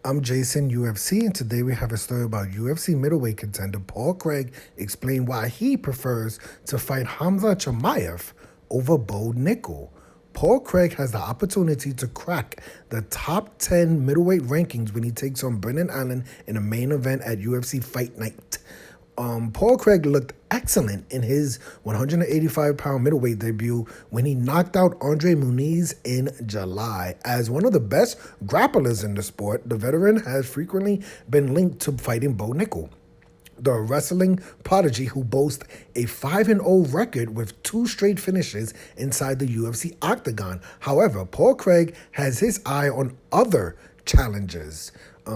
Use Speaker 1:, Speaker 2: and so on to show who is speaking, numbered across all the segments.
Speaker 1: I'm Jason UFC, and today we have a story about UFC middleweight contender Paul Craig explain why he prefers to fight Khamzat Chimaev over Bo Nickal. Paul Craig has the opportunity to crack the top 10 middleweight rankings when he takes on Brendan Allen in a main event at UFC Fight Night. Paul Craig looked excellent in his 185-pound middleweight debut when he knocked out Andre Muniz in July. As one of the best grapplers in the sport, the veteran has frequently been linked to fighting Bo Nickal, the wrestling prodigy who boasts a 5-0 record with 2 straight finishes inside the UFC octagon. However, Paul Craig has his eye on other challenges.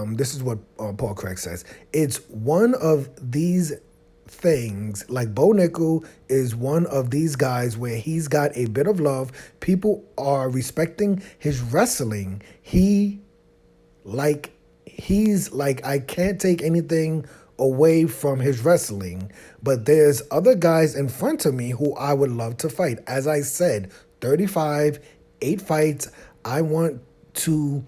Speaker 1: This is what Paul Craig says. It's one of these things, like Bo Nickal is one of these guys where he's got a bit of love. People are respecting his wrestling. He's like, I can't take anything away from his wrestling, but there's other guys in front of me who I would love to fight. As I said, 35, 8 fights. I want to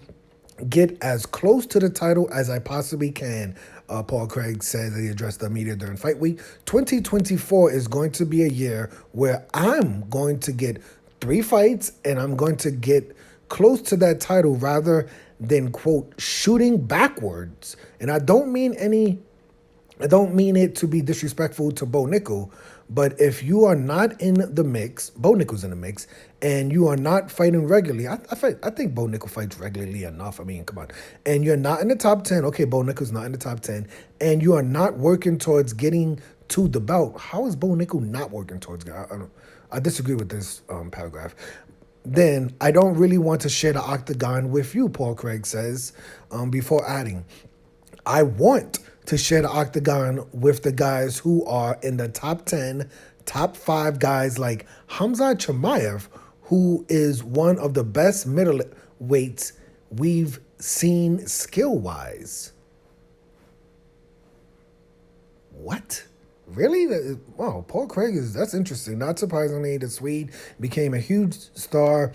Speaker 1: get as close to the title as I possibly can, Paul Craig said. He addressed the media during fight week. 2024 is going to be a year where I'm going to get 3 fights and I'm going to get close to that title rather than, quote, shooting backwards. And I don't mean it to be disrespectful to Bo Nickal, but if you are not in the mix, Bo Nickal's in the mix, and you are not fighting regularly, I think Bo Nickal fights regularly enough. I mean, come on. And you're not in the top 10. Okay, Bo Nickal's not in the top 10. And you are not working towards getting to the belt. How is Bo Nickal not working towards it? I disagree with this paragraph. Then I don't really want to share the octagon with you, Paul Craig says, before adding, I want to share the octagon with the guys who are in the top 10, top 5 guys like Khamzat Chimaev, who is one of the best middleweights we've seen skill-wise. What? Really? Wow, Paul Craig that's interesting. Not surprisingly, the Swede became a huge star,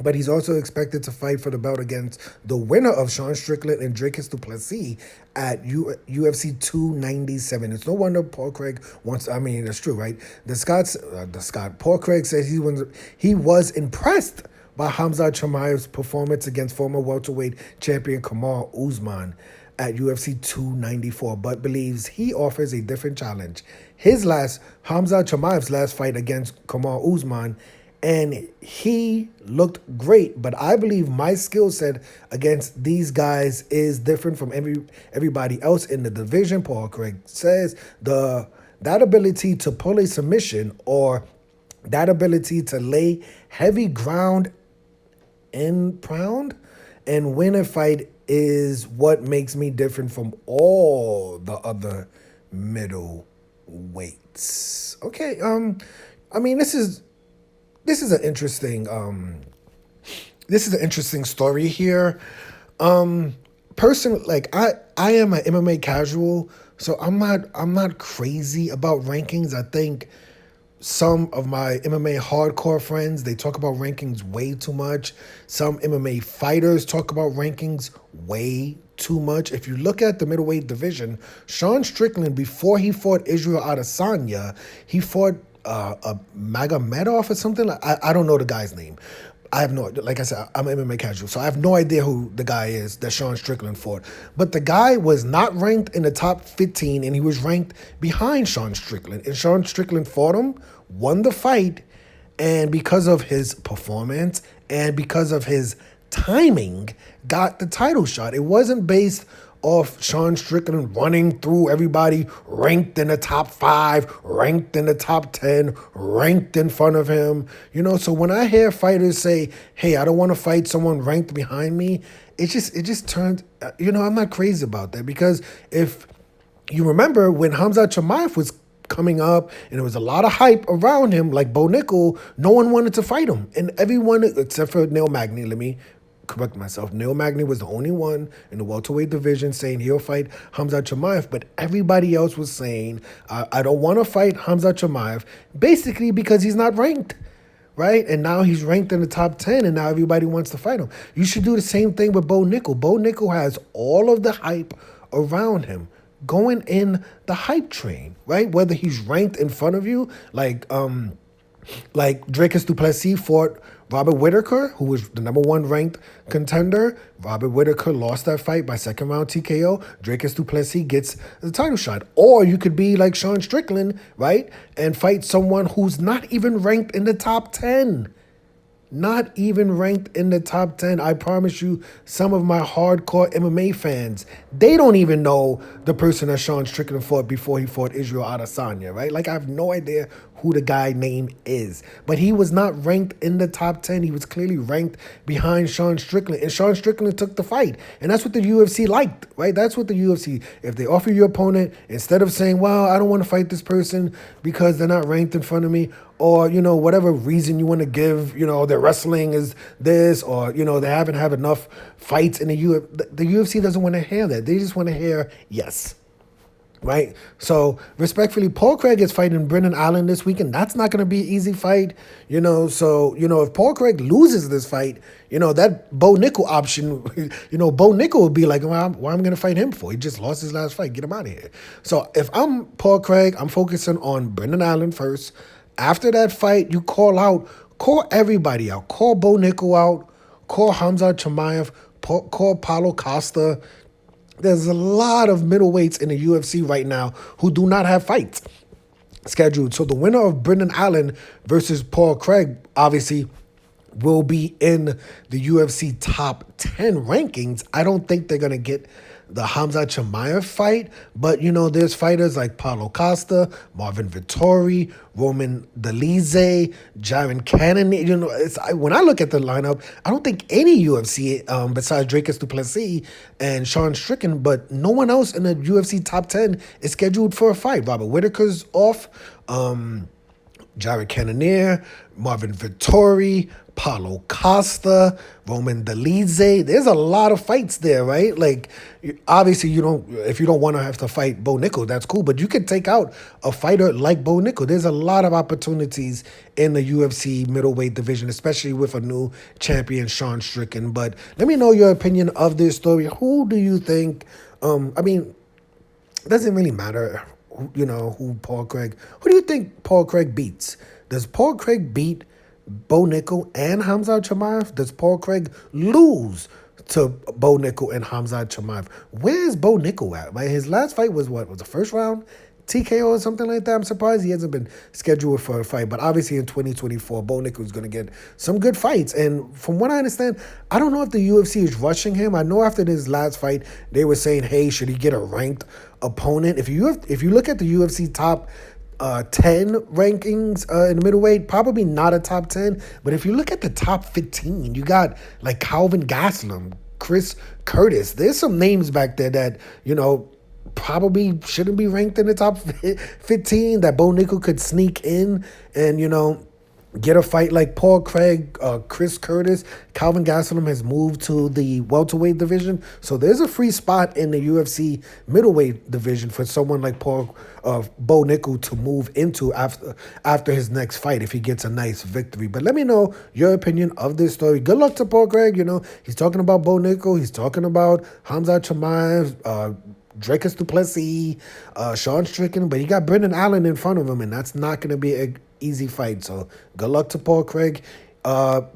Speaker 1: but he's also expected to fight for the belt against the winner of Sean Strickland and Dricus du Plessis at UFC 297. It's no wonder Paul Craig wants. I mean, that's true, right? Paul Craig says he was impressed by Khamzat Chimaev's performance against former welterweight champion Kamaru Usman at UFC 294, but believes he offers a different challenge. Khamzat Chimaev's last fight against Kamaru Usman, and he looked great, but I believe my skill set against these guys is different from everybody else in the division, Paul Craig says. That ability to pull a submission or that ability to lay heavy ground and pound and win a fight is what makes me different from all the other middleweights. Okay, I mean, this is an interesting story here. Personally, like I am an MMA casual, so I'm not crazy about rankings. I think some of my MMA hardcore friends, they talk about rankings way too much. Some MMA fighters talk about rankings way too much. If you look at the middleweight division, Sean Strickland, before he fought Israel Adesanya, he fought a Magomedov or something. I don't know the guy's name. I have no, like I said, I'm an MMA casual, so I have no idea who the guy is that Sean Strickland fought. But the guy was not ranked in the top 15, and he was ranked behind Sean Strickland. And Sean Strickland fought him, won the fight, and because of his performance and because of his timing, got the title shot. It wasn't based off Sean Strickland running through everybody ranked in the top 5, ranked in the top 10, ranked in front of him. You know, so when I hear fighters say, hey, I don't want to fight someone ranked behind me, it just turned, I'm not crazy about that, because if you remember when Khamzat Chimaev was coming up and there was a lot of hype around him, like Bo Nickal, no one wanted to fight him. And everyone, except for Neil Magny, let me correct myself. Neil Magny was the only one in the welterweight division saying he'll fight Khamzat Chimaev, but everybody else was saying, I don't want to fight Khamzat Chimaev, basically because he's not ranked. right? And now he's ranked in the top 10, and now everybody wants to fight him. You should do the same thing with Bo Nickal. Bo Nickal has all of the hype around him going in the hype train, right? Whether he's ranked in front of you, like Dricus du Plessis fought Robert Whittaker, who was the #1 ranked contender. Robert Whittaker lost that fight by second round TKO. Dricus du Plessis gets the title shot. Or you could be like Sean Strickland, right? And fight someone who's not even ranked in the top 10. Not even ranked in the top 10. I promise you, some of my hardcore MMA fans, they don't even know the person that Sean Strickland fought before he fought Israel Adesanya, right? Like, I have no idea who the guy name is. But he was not ranked in the top 10. He was clearly ranked behind Sean Strickland. And Sean Strickland took the fight. And that's what the UFC liked, right? That's what the UFC, if they offer your opponent, instead of saying, well, I don't want to fight this person because they're not ranked in front of me, or, you know, whatever reason you want to give, you know, their wrestling is this, or, you know, they haven't had enough fights in the UFC. The UFC doesn't want to hear that. They just want to hear yes. Right? So, respectfully, Paul Craig is fighting Brendan Allen this weekend. That's not going to be an easy fight, you know. So, you know, if Paul Craig loses this fight, you know, that Bo Nickal option, you know, Bo Nickal would be like, well, why am I going to fight him for? He just lost his last fight. Get him out of here. So, if I'm Paul Craig, I'm focusing on Brendan Allen first. After that fight, you call everybody out. Call Bo Nickal out. Call Khamzat Chimaev. Call Paulo Costa. There's a lot of middleweights in the UFC right now who do not have fights scheduled. So the winner of Brendan Allen versus Paul Craig, obviously, will be in the UFC top 10 rankings. I don't think they're going to get the Khamzat Chimaev fight, but, you know, there's fighters like Paulo Costa, Marvin Vettori, Roman Dolidze, Jaron Cannonier. You know, when I look at the lineup, I don't think any UFC, besides Dricus du Plessis and Sean Strickland, but no one else in the UFC top 10 is scheduled for a fight. Robert Whittaker's off, Jaron Cannonier, Marvin Vettori, Paulo Costa, Roman Dolidze. There's a lot of fights there, right? Like, obviously, if you don't want to have to fight Bo Nickal, that's cool. But you can take out a fighter like Bo Nickal. There's a lot of opportunities in the UFC middleweight division, especially with a new champion, Sean Strickland. But let me know your opinion of this story. Who do you think? I mean, it doesn't really matter, you know, who do you think Paul Craig beats? Does Paul Craig beat Bo Nickal and Khamzat Chimaev? Does Paul Craig lose to Bo Nickal and Khamzat Chimaev? Where's Bo Nickal at? Like, his last fight was the first round TKO or something like that? I'm surprised he hasn't been scheduled for a fight. But obviously in 2024, Bo Nickal is going to get some good fights. And from what I understand, I don't know if the UFC is rushing him. I know after this last fight, they were saying, hey, should he get a ranked opponent? If you look at the UFC top 10 rankings in the middleweight, probably not a top 10. But if you look at the top 15, you got like Calvin Gastelum, Chris Curtis. There's some names back there that, you know, probably shouldn't be ranked in the top 15 that Bo Nickal could sneak in and, you know, get a fight like Paul Craig, Chris Curtis. Calvin Gastelum has moved to the welterweight division. So there's a free spot in the UFC middleweight division for someone like Bo Nickal to move into after his next fight if he gets a nice victory. But let me know your opinion of this story. Good luck to Paul Craig. You know, he's talking about Bo Nickal. He's talking about Khamzat Chimaev, Dricus du Plessis, Sean Strickland, but he got Brendan Allen in front of him, and that's not going to be an easy fight. So good luck to Paul Craig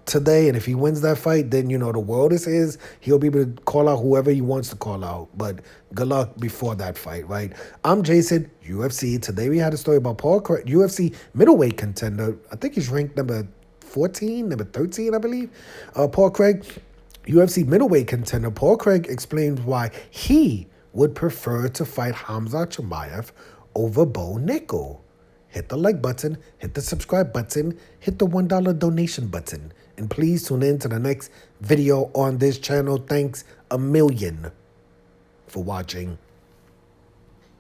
Speaker 1: today, and if he wins that fight, then, you know, the world is his. He'll be able to call out whoever he wants to call out, but good luck before that fight, right? I'm Jason, UFC. Today we had a story about Paul Craig, UFC middleweight contender. I think he's ranked number 14, number 13, I believe. Paul Craig, UFC middleweight contender. Paul Craig explains why he would prefer to fight Khamzat Chimaev over Bo Nickal. Hit the like button, hit the subscribe button, hit the $1 donation button. And please tune in to the next video on this channel. Thanks a million for watching.